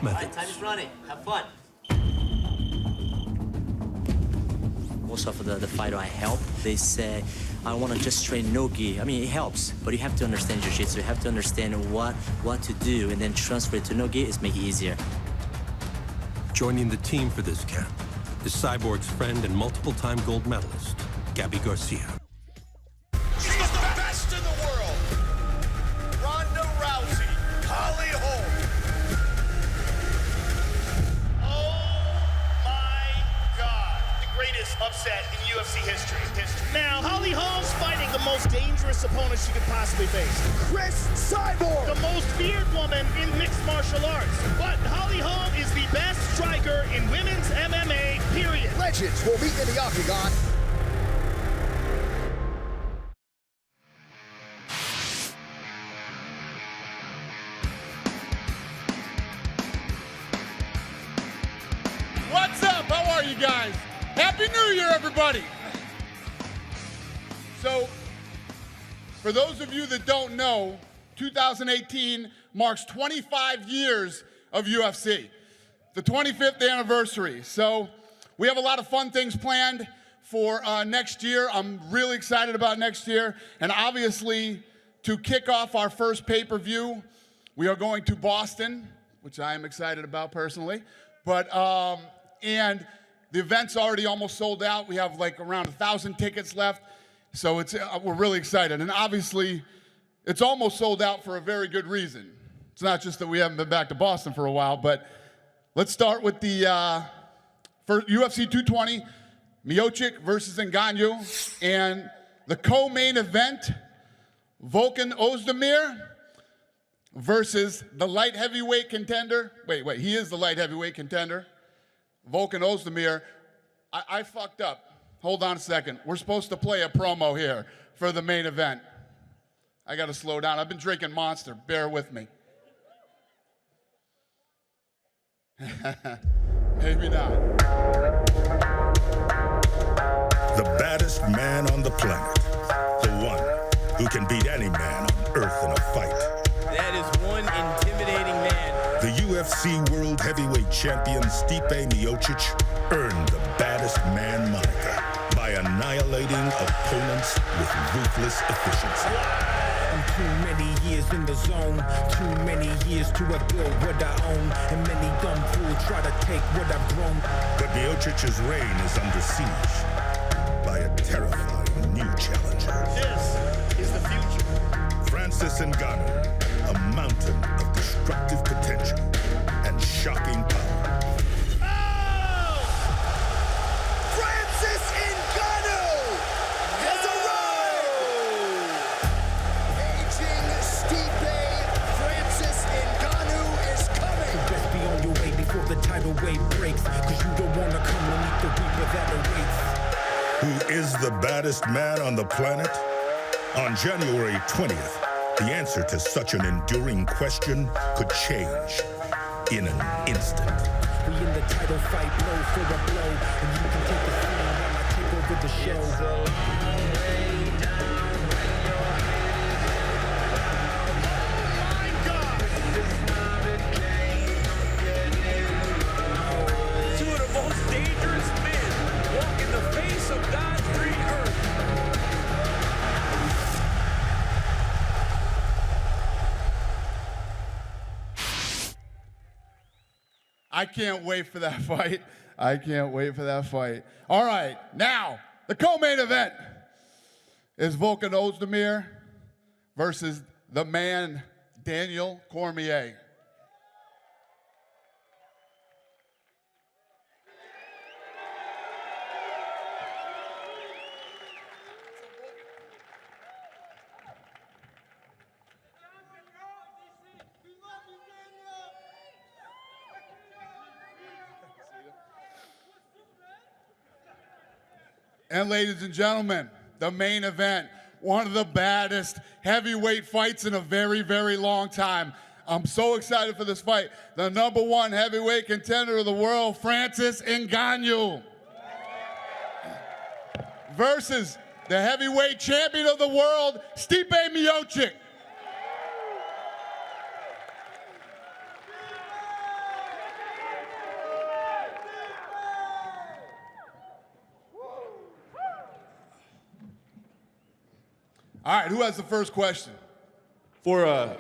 methods. Time is running. Have fun. Most of the fighter I help, they say, I want to just train no-gi. I mean, it helps, but you have to understand jiu-jitsu. You have to understand what to do, and then transfer it to no-gi is make it easier. Joining the team for this camp is Cyborg's friend and multiple-time gold medalist, Gabby Garcia. She's the best in the world. Ronda Rousey, Holly Holm. Oh my God. The greatest upset in UFC history. Now, Holly Holm's fighting the most dangerous opponent she could possibly face. Chris Cyborg. The most feared woman in mixed martial arts. But Holly Holm is the best striker in women's MMA, period. Legends will meet in the octagon. What's up? How are you guys? Happy New Year, everybody. So, for those of you that don't know, 2018 marks 25 years of UFC, the 25th anniversary. So, we have a lot of fun things planned for next year. I'm really excited about next year. And obviously, to kick off our first pay-per-view, we are going to Boston, which I am excited about personally. But, and the event's already almost sold out. We have like around 1,000 tickets left. So we're really excited. And obviously, it's almost sold out for a very good reason. It's not just that we haven't been back to Boston for a while, but let's start with the first UFC 220, Miocic versus Ngannou, and the co-main event, Volkan Oezdemir versus the light heavyweight contender. Wait, he is the light heavyweight contender, Volkan Oezdemir. I fucked up. Hold on a second. We're supposed to play a promo here for the main event. I got to slow down. I've been drinking Monster. Bear with me. Maybe not. The baddest man on the planet. The one who can beat any man on earth in a fight. That is one intimidating man. The UFC World Heavyweight Champion Stipe Miocic earned the baddest man moniker by annihilating opponents with ruthless efficiency. I'm too many years in the zone, too many years to have built what I own, and many dumb fools try to take what I've grown. But Miocic's reign is under siege by a terrifying new challenger. This is the future. Francis Ngannou, a mountain of destructive potential and shocking power. The tidal wave breaks, cause you don't wanna come and meet the reaper that awaits. Who is the baddest man on the planet? On January 20th, the answer to such an enduring question could change in an instant. We in the title fight, blow for a blow, and you can take the feeling while I take over the show. I can't wait for that fight. I can't wait for that fight. All right, now, the co-main event is Volkan Oezdemir versus the man, Daniel Cormier. And ladies and gentlemen, the main event, one of the baddest heavyweight fights in a very, very long time. I'm so excited for this fight. The #1 heavyweight contender of the world, Francis Ngannou, versus the heavyweight champion of the world, Stipe Miocic. All right, who has the first question? For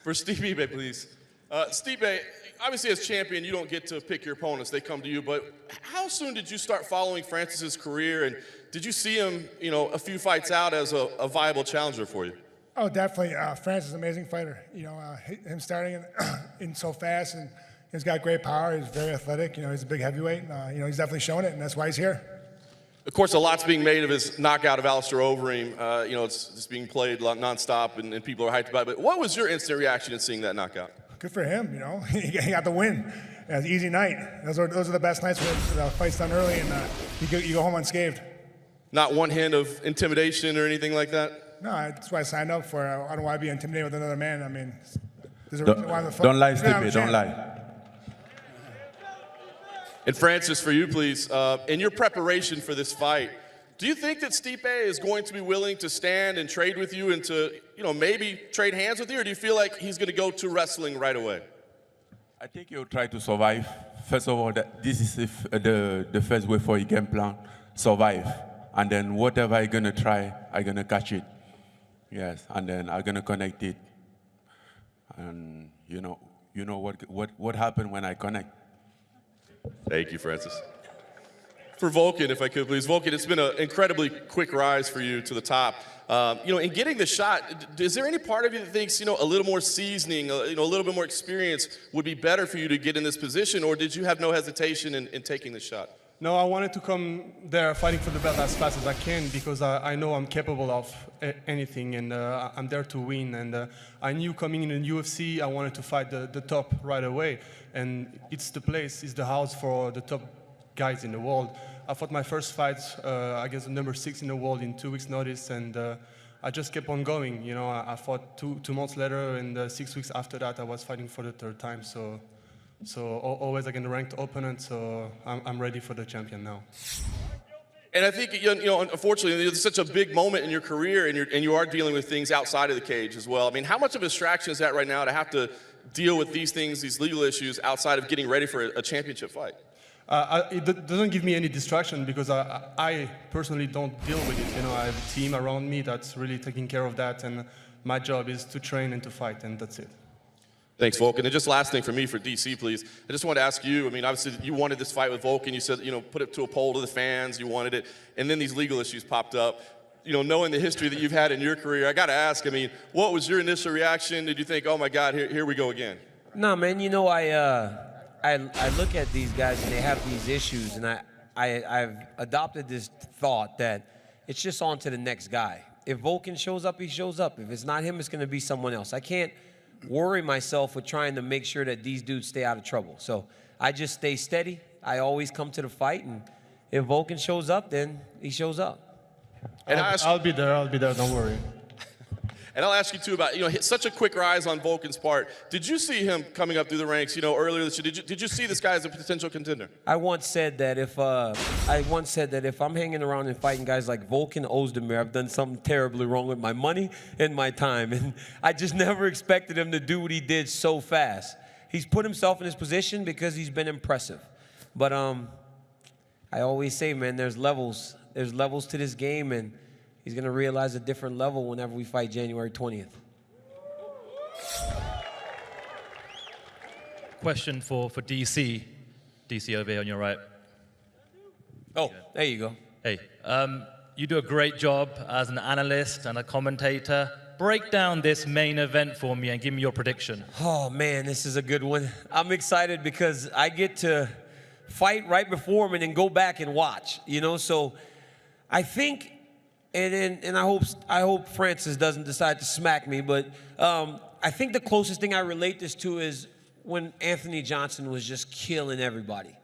Stipe, please. Stipe, obviously as champion, you don't get to pick your opponents. They come to you. But how soon did you start following Francis's career? And did you see him, a few fights out as a viable challenger for you? Oh, definitely. Francis is an amazing fighter. Him starting in so fast, and he's got great power. He's very athletic. He's a big heavyweight. He's definitely shown it, and that's why he's here. Of course, a lot's being made of his knockout of Alistair Overeem. It's being played nonstop, and people are hyped about it. But what was your instant reaction in seeing that knockout? Good for him. He got the win. It was an easy night. Those are the best nights when the fight's done early, and you go home unscathed. Not one hint of intimidation or anything like that? No, that's what I signed up for. I don't want to be intimidated with another man. I mean, there's a reason why I'm the Don't lie, Stipe. Don't lie. And Francis, for you, please, in your preparation for this fight, do you think that Stipe is going to be willing to stand and trade with you and to, maybe trade hands with you, or do you feel like he's going to go to wrestling right away? I think he'll try to survive. First of all, this is the first way for a game plan, survive. And then whatever I'm going to try, I'm going to catch it. Yes, and then I'm going to connect it. And you know what happened when I connect. Thank you, Francis. For Volkan, if I could, please. Volkan, it's been an incredibly quick rise for you to the top. In getting the shot, is there any part of you that thinks, a little more seasoning, a little bit more experience would be better for you to get in this position, or did you have no hesitation in taking the shot? No, I wanted to come there fighting for the belt as fast as I can because I know I'm capable of anything, and I'm there to win. And I knew coming in the UFC, I wanted to fight the top right away. And it's the place, it's the house for the top guys in the world. I fought my first fight against the number 6 in the world in 2 weeks' notice, and I just kept on going. I fought two months later, and 6 weeks after that, I was fighting for the third time. So always against a ranked opponent, so I'm ready for the champion now. And I think, unfortunately, it's such a big moment in your career, and you are dealing with things outside of the cage as well. I mean, how much of a distraction is that right now to have to deal with these things, these legal issues, outside of getting ready for a championship fight? It doesn't give me any distraction because I personally don't deal with it. I have a team around me that's really taking care of that, and my job is to train and to fight, and that's it. Thanks, Volkan. And just last thing for me, for DC, please. I just wanted to ask you, obviously you wanted this fight with Volkan. You said, put it to a poll to the fans. You wanted it. And then these legal issues popped up. Knowing the history that you've had in your career, I got to ask, what was your initial reaction? Did you think, oh, my God, here we go again? No, man, I look at these guys and they have these issues, and I've adopted this thought that it's just on to the next guy. If Volkan shows up, he shows up. If it's not him, it's going to be someone else. I can't worry myself with trying to make sure that these dudes stay out of trouble. So I just stay steady. I always come to the fight, and if Volkan shows up, then he shows up. And I'll be there, don't worry. And I'll ask you, too, about, such a quick rise on Volkan's part. Did you see him coming up through the ranks, earlier this year? Did you see this guy as a potential contender? I once said that if I'm hanging around and fighting guys like Cormier and Oezdemir, I've done something terribly wrong with my money and my time. And I just never expected him to do what he did so fast. He's put himself in his position because he's been impressive. But I always say, man, there's levels. There's levels to this game, and he's going to realize a different level whenever we fight January 20th. Question for DC. DC over here on your right. Oh, there you go. Hey, you do a great job as an analyst and a commentator. Break down this main event for me and give me your prediction. Oh, man, this is a good one. I'm excited because I get to fight right before him and then go back and watch, so I think, and I hope Francis doesn't decide to smack me, but I think the closest thing I relate this to is when Anthony Johnson was just killing everybody.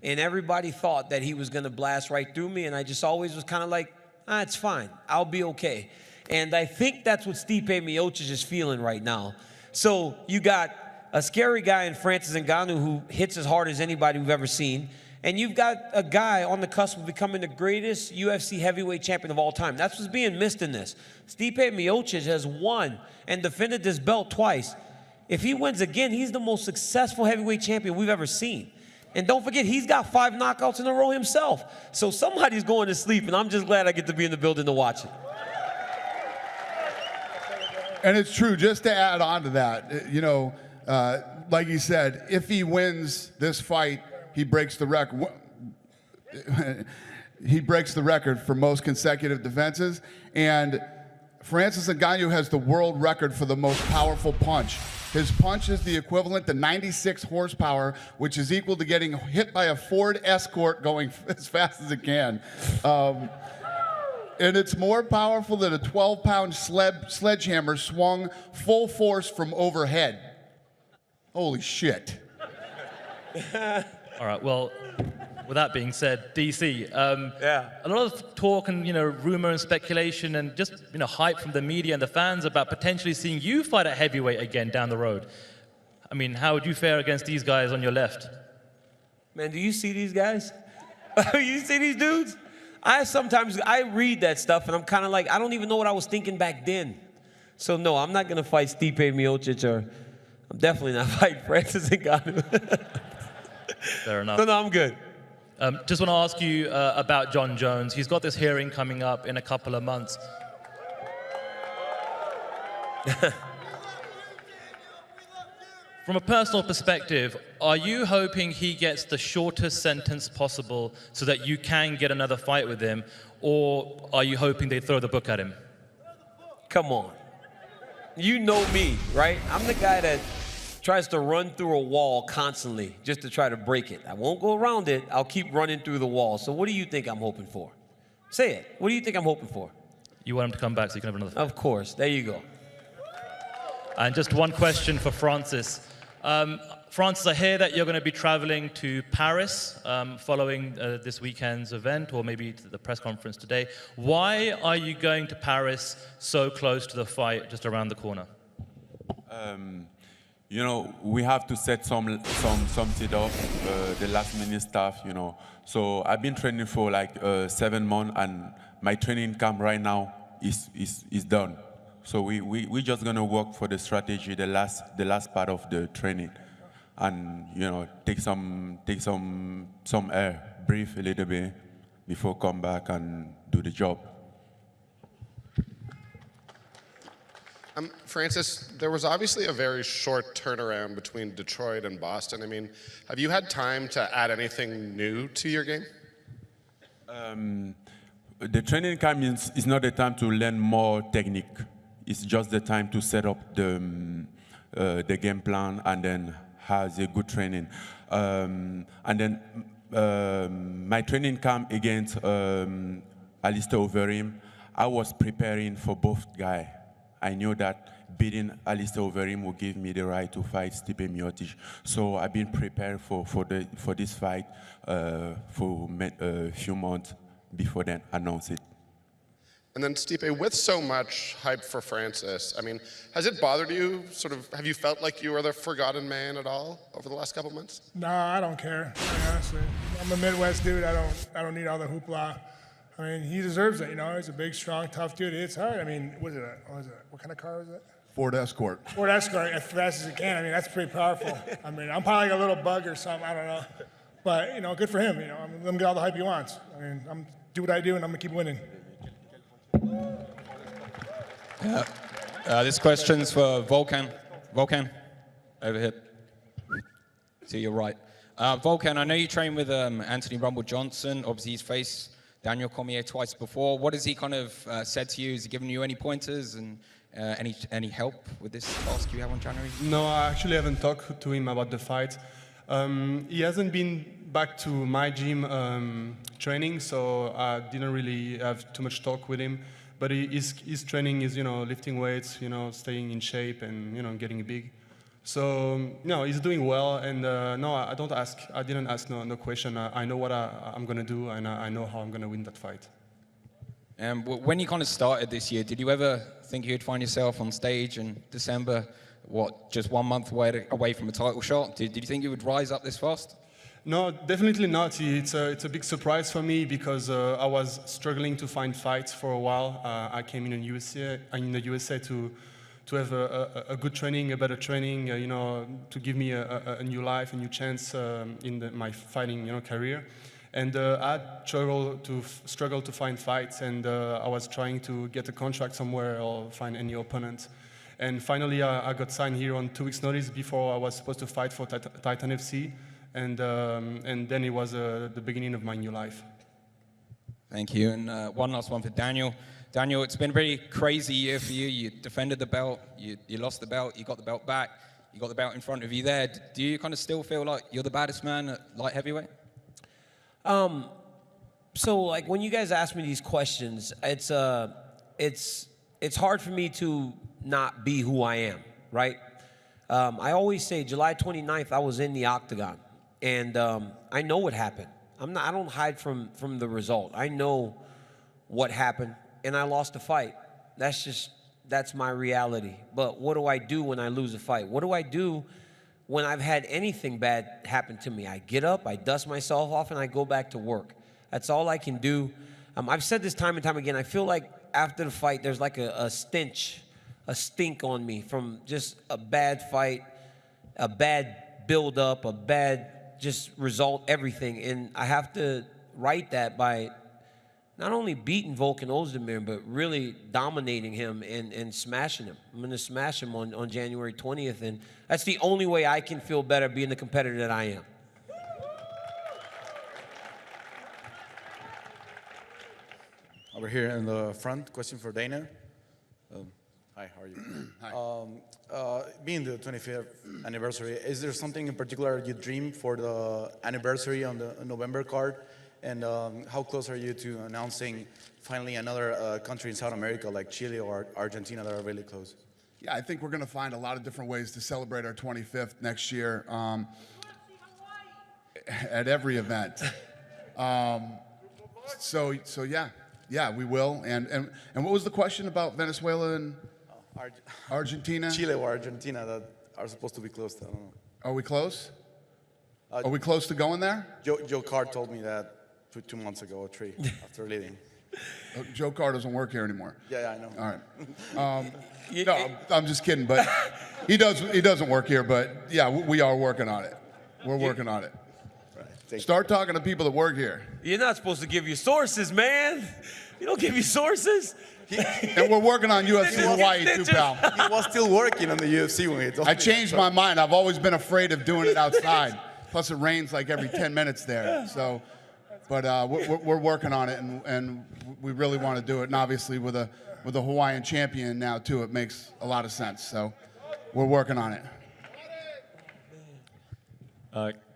And everybody thought that he was going to blast right through me, and I just always was kind of like, it's fine. I'll be okay. And I think that's what Stipe Miocic is feeling right now. So you got a scary guy in Francis Ngannou who hits as hard as anybody we've ever seen. And you've got a guy on the cusp of becoming the greatest UFC heavyweight champion of all time. That's what's being missed in this. Stipe Miocic has won and defended this belt twice. If he wins again, he's the most successful heavyweight champion we've ever seen. And don't forget, he's got 5 knockouts in a row himself. So somebody's going to sleep, and I'm just glad I get to be in the building to watch it. And it's true, just to add on to that, you know, like he said, if he wins this fight, he breaks the record. He breaks the record for most consecutive defenses. And Francis Ngannou has the world record for the most powerful punch. His punch is the equivalent to 96 horsepower, which is equal to getting hit by a Ford Escort going as fast as it can. And it's more powerful than a 12-pound sledgehammer swung full force from overhead. Holy shit. All right, well, with that being said, DC, a lot of talk and, you know, rumor and speculation and just, you know, hype from the media and the fans about potentially seeing you fight at heavyweight again down the road. I mean, how would you fare against these guys on your left? Man, do you see these guys? You see these dudes? Sometimes I read that stuff and I'm kind of like, I don't even know what I was thinking back then. So no, I'm not going to fight Stipe Miocic, or I'm definitely not fighting Francis Ngannou. Fair enough. No, I'm good. Just want to ask you about John Jones. He's got this hearing coming up in a couple of months. From a personal perspective, are you hoping he gets the shortest sentence possible so that you can get another fight with him, or are you hoping they throw the book at him? Come on. You know me, right? I'm the guy that tries to run through a wall constantly just to try to break it. I won't go around it. I'll keep running through the wall. So what do you think I'm hoping for? Say it. What do you think I'm hoping for? You want him to come back so you can have another fight? Of course. There you go. And just one question for Francis. Francis, I hear that you're going to be traveling to Paris following this weekend's event, or maybe the press conference today. Why are you going to Paris so close to the fight, just around the corner? You know, we have to set something up, the last minute stuff, you know. So I've been training for like 7 months, and my training camp right now is done. So we're just gonna work for the strategy, the last part of the training, and you know, take some air, breathe a little bit before come back and do the job. Francis, there was obviously a very short turnaround between Detroit and Boston. I mean, have you had time to add anything new to your game? The training camp is not the time to learn more technique. It's just the time to set up the game plan and then has a good training. And then my training camp against Alistair Overeem, I was preparing for both guys. I knew that beating Alistair Overeem would give me the right to fight Stipe Miocic. So I've been prepared for this fight for a few months before then announce it. And then Stipe, with so much hype for Francis, I mean, has it bothered you? Sort of, have you felt like you were the forgotten man at all over the last couple of months? No, I don't care. I mean, honestly, I'm a Midwest dude. I don't need all the hoopla. I mean, he deserves it. You know, he's a big, strong, tough dude. It's hard. I mean, what kind of car was it? Ford Escort. Ford Escort, as fast as it can. I mean, that's pretty powerful. I mean, I'm probably like a little bug or something. I don't know. But you know, good for him. You know, let him get all the hype he wants. I mean, I'm do what I do, and I'm gonna keep winning. This question's for Volkan. Volkan, over here. To your right. Volkan, I know you train with Anthony Rumble Johnson. Obviously, he's faced Daniel Cormier twice before. What has he kind of said to you? Has he given you any pointers and any help with this task you have on January? No, I actually haven't talked to him about the fight. He hasn't been back to my gym training, so I didn't really have too much talk with him. But his training is, you know, lifting weights, you know, staying in shape and, you know, getting big. So, no, he's doing well, and no, I didn't ask no question. I know what I'm going to do, and I know how I'm going to win that fight. And when you kind of started this year, did you ever think you'd find yourself on stage in December, just 1 month away from a title shot? Did you think you would rise up this fast? No, definitely not. It's a big surprise for me because I was struggling to find fights for a while. I came in the USA to have a good training, a better training, you know, to give me a new life, a new chance in my fighting, you know, career. And I struggled to find fights, and I was trying to get a contract somewhere or find any opponent. And finally, I got signed here on 2 weeks' notice before I was supposed to fight for Titan FC. And then it was the beginning of my new life. Thank you. And one last one for Daniel. Daniel, it's been a very crazy year for you. You defended the belt, you lost the belt, you got the belt back, you got the belt in front of you there. Do you kind of still feel like you're the baddest man at light heavyweight? So like when you guys ask me these questions, it's hard for me to not be who I am, right? I always say July 29th, I was in the octagon, and I know what happened. I don't hide from the result. I know what happened, and I lost the fight. That's my reality. But what do I do when I lose a fight? What do I do when I've had anything bad happen to me? I get up, I dust myself off, and I go back to work. That's all I can do. I've said this time and time again. I feel like after the fight, there's like a stink on me from just a bad fight, a bad build-up, a bad just result, everything. And I have to right that by not only beating Volkan Oezdemir, but really dominating him and smashing him. I'm going to smash him on January 20th, and that's the only way I can feel better being the competitor that I am. Over here in the front, question for Dana. Hi, how are you? Hi. Being the 25th anniversary, is there something in particular you dream for the anniversary on the November card? And how close are you to announcing finally another country in South America like Chile or Argentina that are really close? Yeah, I think we're going to find a lot of different ways to celebrate our 25th next year at every event. So yeah, we will. And what was the question about Venezuela and Argentina? Chile or Argentina that are supposed to be close. I don't know. Are we close? Are we close to going there? Joe Card told me that 2 months ago or 3 after leaving. Joe Card doesn't work here anymore. Yeah, I know. All right. No, I'm just kidding. But he doesn't work here. But yeah, we are working on it. We're working on it. Start talking to people that work here. You're not supposed to give your sources, man. You don't give your sources. And we're working on UFC Hawaii too, pal. He was still working on the UFC when he told me. I changed my mind. I've always been afraid of doing it outside. Plus, it rains like every 10 minutes there. So, but we're working on it, and we really want to do it. And obviously, with a Hawaiian champion now too, it makes a lot of sense. So, we're working on it.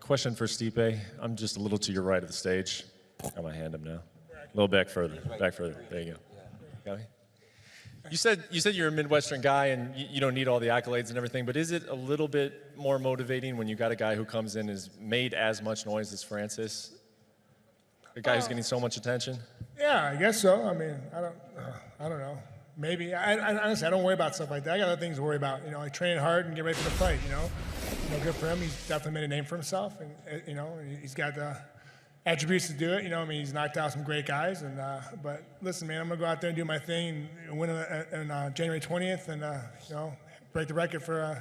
Question for Stipe. I'm just a little to your right of the stage. I'm gonna hand him now. A little back further. Back further. There you go. Got me? You said you're a Midwestern guy and you don't need all the accolades and everything, but is it a little bit more motivating when you got a guy who comes in and has made as much noise as Francis? A guy who's getting so much attention? Yeah, I guess so. I mean, I don't know. Maybe. Honestly, I don't worry about stuff like that. I got other things to worry about. You know, I train hard and get ready for the fight, you know. Good for him. He's definitely made a name for himself, and you know, he's got the attributes to do it. You know, I mean, he's knocked out some great guys, and but listen, man, I'm gonna go out there and do my thing and win on January 20th, and you know, break the record for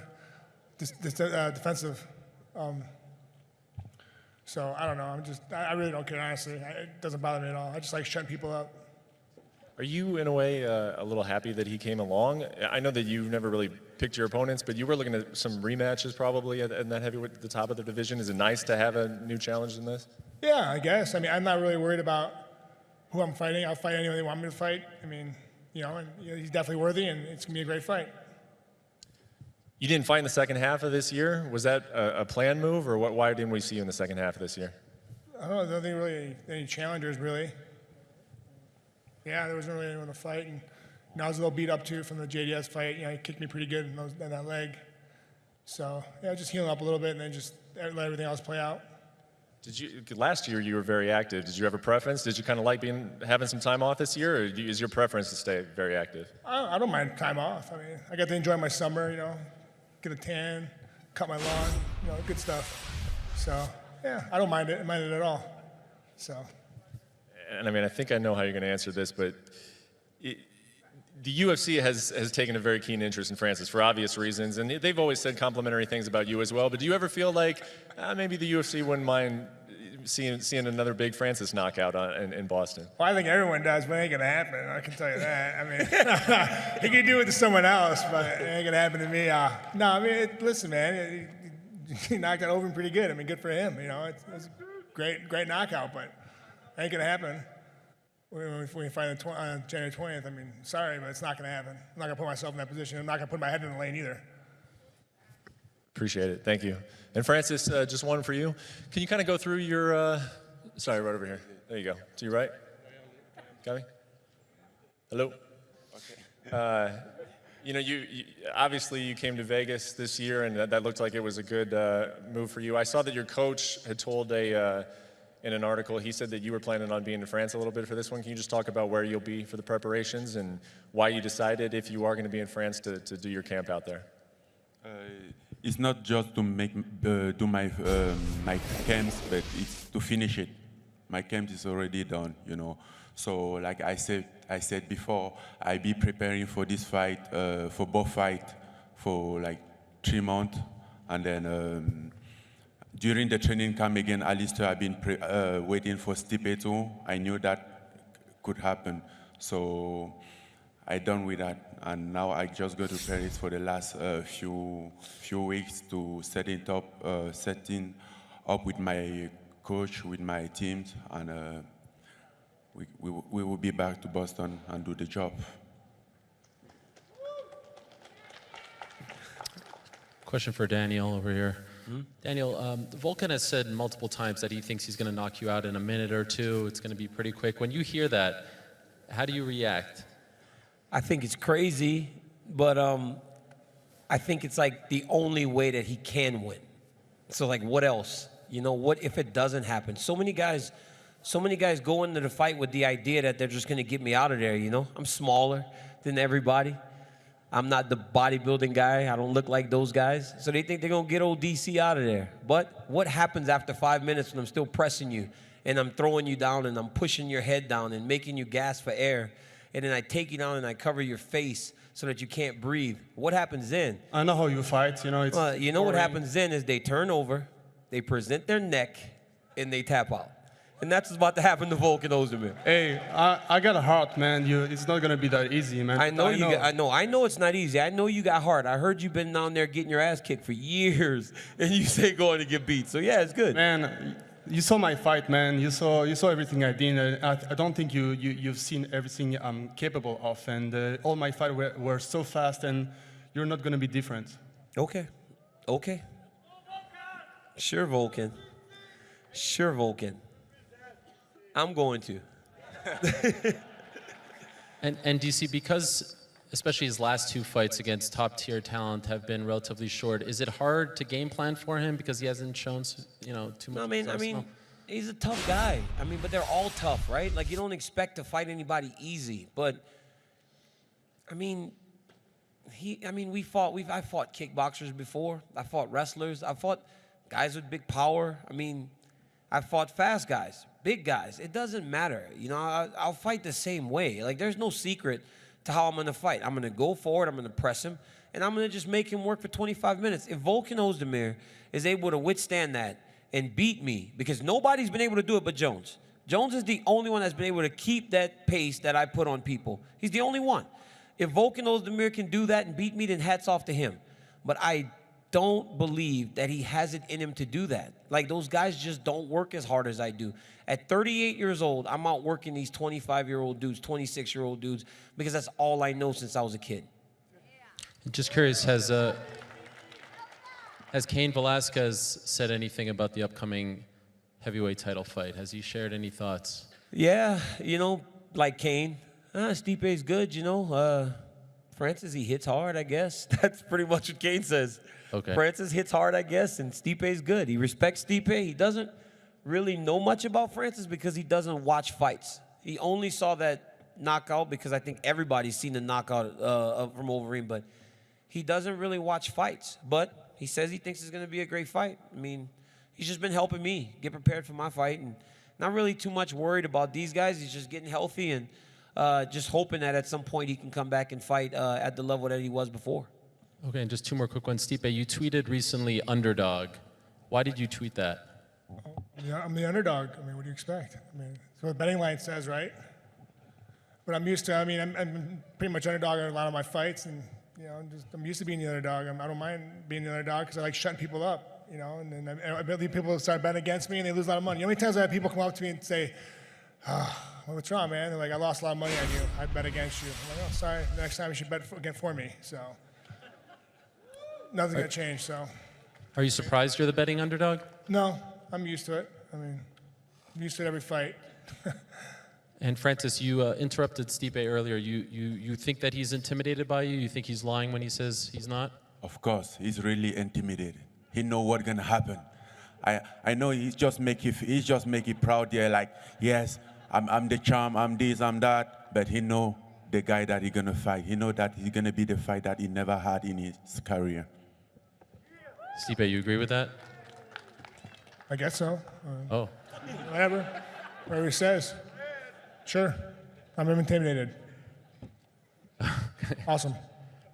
this defensive. So I don't know. I really don't care, honestly. It doesn't bother me at all. I just like shutting people up. Are you, in a way, a little happy that he came along? I know that you never really picked your opponents, but you were looking at some rematches probably at that heavyweight at the top of the division. Is it nice to have a new challenge in this? Yeah, I guess. I mean, I'm not really worried about who I'm fighting. I'll fight anyone they want me to fight. I mean, you know, and you know, he's definitely worthy, and it's going to be a great fight. You didn't fight in the second half of this year. Was that a planned move, or why didn't we see you in the second half of this year? I don't know. There's nothing really, any challengers, really. Yeah, there wasn't really anyone to fight, and you know, I was a little beat up too from the JDS fight. You know, he kicked me pretty good in that leg. So yeah, just healing up a little bit, and then just let everything else play out. Last year you were very active. Did you have a preference? Did you kind of like having some time off this year, or is your preference to stay very active? I don't mind time off. I mean, I got to enjoy my summer. You know, get a tan, cut my lawn. You know, good stuff. So yeah, I don't mind it at all. So. And I mean, I think I know how you're going to answer this, but the UFC has taken a very keen interest in Francis for obvious reasons, and they've always said complimentary things about you as well. But do you ever feel like maybe the UFC wouldn't mind seeing another big Francis knockout in Boston? Well, I think everyone does, but it ain't gonna happen. I can tell you that. I mean, he can do it to someone else, but it ain't gonna happen to me. No, I mean, listen, man, he knocked out Overeem pretty good. I mean, good for him. You know, it's a great knockout, but it ain't gonna happen. When we fight on January 20th, I mean, sorry, but it's not gonna happen. I'm not gonna put myself in that position. I'm not gonna put my head in the lane either. Appreciate it. Thank you. And Francis, just one for you. Can you kind of go through your, sorry, right over here. There you go. To your right. Got me? Hello? Okay. You know, you obviously you came to Vegas this year, and that looked like it was a good move for you. I saw that your coach had told in an article, he said that you were planning on being in France a little bit for this one. Can you just talk about where you'll be for the preparations and why you decided, if you are going to be in France, to do your camp out there? It's not just to do my my camps, but it's to finish it. My camp is already done, you know. So, like I said before, I be preparing for this fight, for both fights, for like 3 months, and then during the training camp again, Alistair, I've been waiting for Stipe too. I knew that could happen, so I done with that, and now I just go to Paris for the last few weeks to setting up with my coach, with my teams, and we will be back to Boston and do the job. Question for Daniel over here. Daniel, Volkan has said multiple times that he thinks he's going to knock you out in a minute or two. It's going to be pretty quick. When you hear that, how do you react? I think it's crazy, but I think it's like the only way that he can win. So like, what else? You know, what if it doesn't happen? So many guys go into the fight with the idea that they're just gonna get me out of there, you know? I'm smaller than everybody. I'm not the bodybuilding guy. I don't look like those guys. So they think they're gonna get old DC out of there. But what happens after 5 minutes when I'm still pressing you and I'm throwing you down and I'm pushing your head down and making you gasp for air, and then I take you down and I cover your face so that you can't breathe? What happens then? I know how you fight, you know. It's you know what happens then is they turn over, they present their neck, and they tap out. And that's what's about to happen to Volkan Oezdemir. Hey, I got a heart, man. It's not gonna be that easy, man. I know it's not easy. I know you got heart. I heard you've been down there getting your ass kicked for years, and you say going to get beat. So yeah, it's good. Man, you saw my fight, man. You saw everything I did. I don't think you've seen everything I'm capable of, and all my fights were so fast, and you're not gonna be different. Okay. Sure, Volkan. I'm going to. And DC, because especially his last 2 fights against top-tier talent have been relatively short, is it hard to game plan for him because he hasn't shown, you know, too much? I mean, he's a tough guy. I mean, but they're all tough, right? Like, you don't expect to fight anybody easy. But I mean, I fought kickboxers before. I fought wrestlers. I fought guys with big power. I mean, I fought fast guys, big guys. It doesn't matter. You know, I'll fight the same way. Like, there's no secret to how I'm going to fight. I'm going to go forward, I'm going to press him, and I'm going to just make him work for 25 minutes. If Volkan Oezdemir is able to withstand that and beat me, because nobody's been able to do it but Jones. Jones is the only one that's been able to keep that pace that I put on people. He's the only one. If Volkan Oezdemir can do that and beat me, then hats off to him. But I don't believe that he has it in him to do that. Like, those guys just don't work as hard as I do. At 38 years old, I'm out working these 25-year-old dudes, 26-year-old dudes, because that's all I know since I was a kid. Just curious, has Cain Velasquez said anything about the upcoming heavyweight title fight? Has he shared any thoughts? Yeah, you know, like Cain. Stipe's good, you know. Francis, he hits hard, I guess. That's pretty much what Cain says. Okay. Francis hits hard, I guess, and Stipe's good. He respects Stipe. He doesn't really know much about Francis because he doesn't watch fights. He only saw that knockout because I think everybody's seen the knockout from Overeem, but he doesn't really watch fights. But he says he thinks it's going to be a great fight. I mean, he's just been helping me get prepared for my fight, and not really too much worried about these guys. He's just getting healthy and just hoping that at some point he can come back and fight at the level that he was before. Okay, and just 2 more quick ones. Stipe, you tweeted recently underdog. Why did you tweet that? Yeah, I'm the underdog. I mean, what do you expect? I mean, that's what the betting line says, right? But I'm used to. I mean, I'm pretty much underdog in a lot of my fights, and you know, I'm used to being the underdog. I don't mind being the underdog because I like shutting people up. You know, and then I believe people start betting against me and they lose a lot of money. You know how many times I have people come up to me and say, "Oh, what's wrong, man?" They're like, "I lost a lot of money on you. I bet against you." I'm like, "Oh, sorry. The next time you should bet again for me." So nothing's gonna change. So. Are you surprised you're the betting underdog? No, I'm used to it. I mean, I'm used to it every fight. And Francis, you interrupted Stipe earlier. You think that he's intimidated by you? You think he's lying when he says he's not? Of course, he's really intimidated. He know what's gonna happen. I know he just make it proud there, like, yes, I'm the charm, I'm this, I'm that, but he know the guy that he's gonna fight. He know that he's gonna be the fight that he never had in his career. Stipe, you agree with that? I guess so. Oh. Whatever he says. Sure. I'm intimidated. Awesome.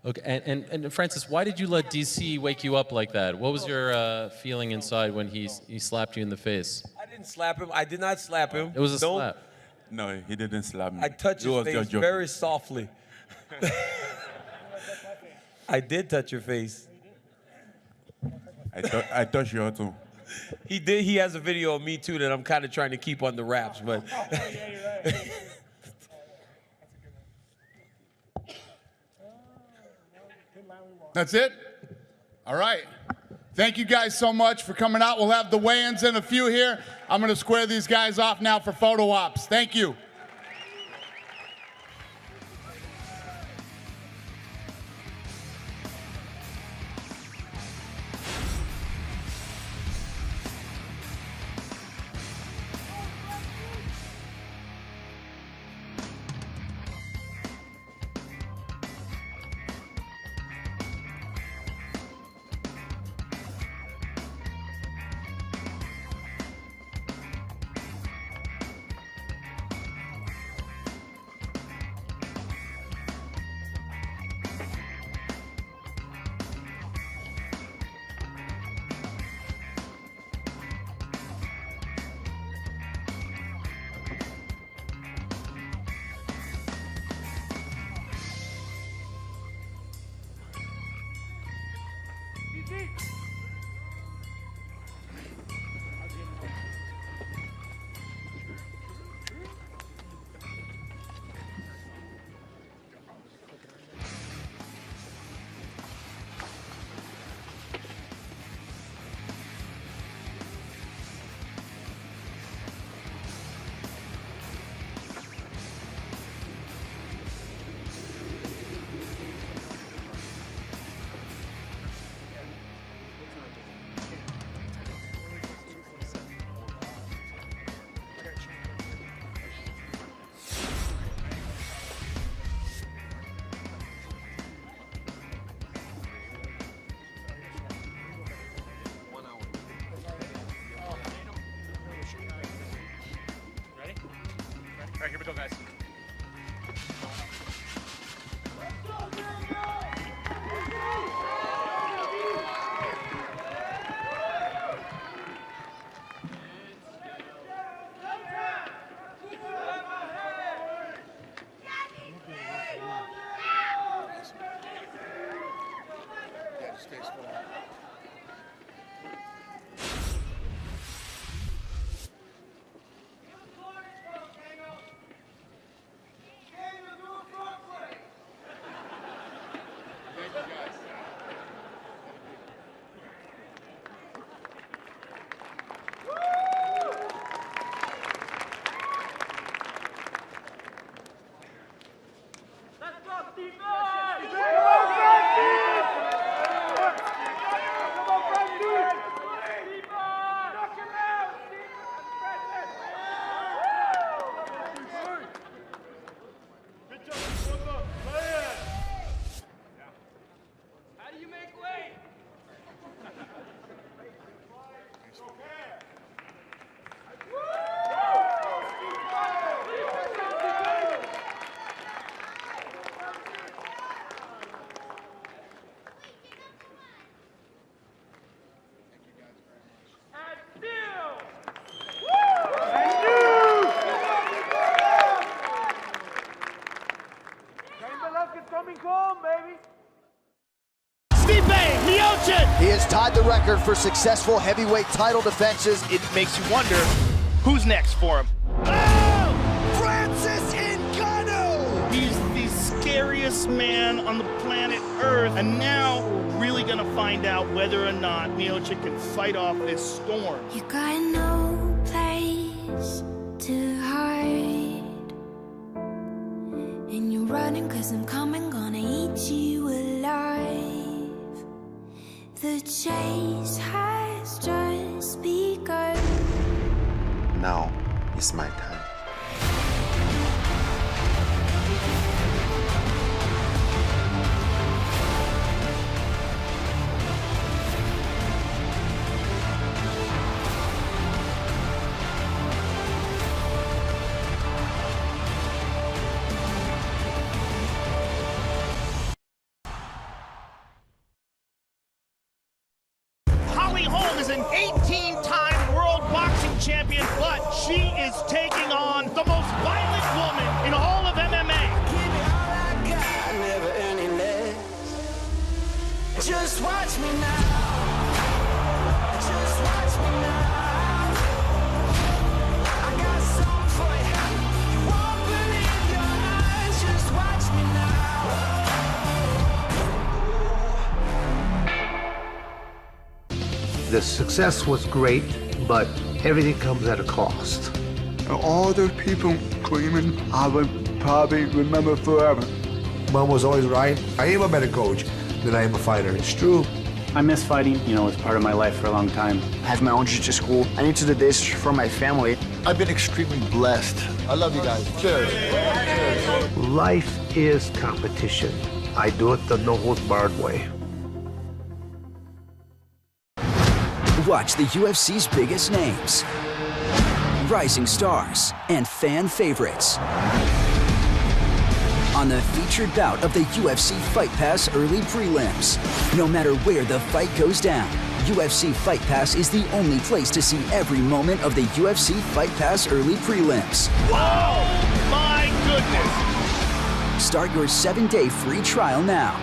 Okay, and Francis, why did you let DC wake you up like that? What was your feeling inside when he slapped you in the face? I didn't slap him. I did not slap him. It was a slap. No, he didn't slap me. I touched his face very softly. I did touch your face. I touched you too. He did. He has a video of me too that I'm kind of trying to keep on the wraps, but. That's it? All right. Thank you guys so much for coming out. We'll have the weigh-ins in a few here. I'm going to square these guys off now for photo ops. Thank you. All right, here we go, guys. record for successful heavyweight title defenses. It makes you wonder, who's next for him? Francis Ngannou! He's the scariest man on the planet Earth, and now we're really gonna find out whether or not Miocic can fight off this storm. You got no place to hide, and you're running 'cause I'm coming, gonna eat you alive. The chase has just begun. Now is my time. Is an 18-time world boxing champion, but she is taking on the most violent woman in all of MMA. Just watch me now. Just watch me now. I got something for you. You won't believe your eyes. Just watch me now. The success was great, but everything comes at a cost. All those people screaming, I will probably remember forever. Mom was always right. I am a better coach than I am a fighter. It's true. I miss fighting. You know, it's part of my life for a long time. I have my own jiu-jitsu school. I need to do this for my family. I've been extremely blessed. I love you guys. Cheers. Cheers. Life is competition. I do it the no-holds-barred way. Watch the UFC's biggest names, rising stars, and fan favorites on the featured bout of the UFC Fight Pass early prelims. No matter where the fight goes down, UFC Fight Pass is the only place to see every moment of the UFC Fight Pass early prelims. Whoa! My goodness! Start your 7-day free trial now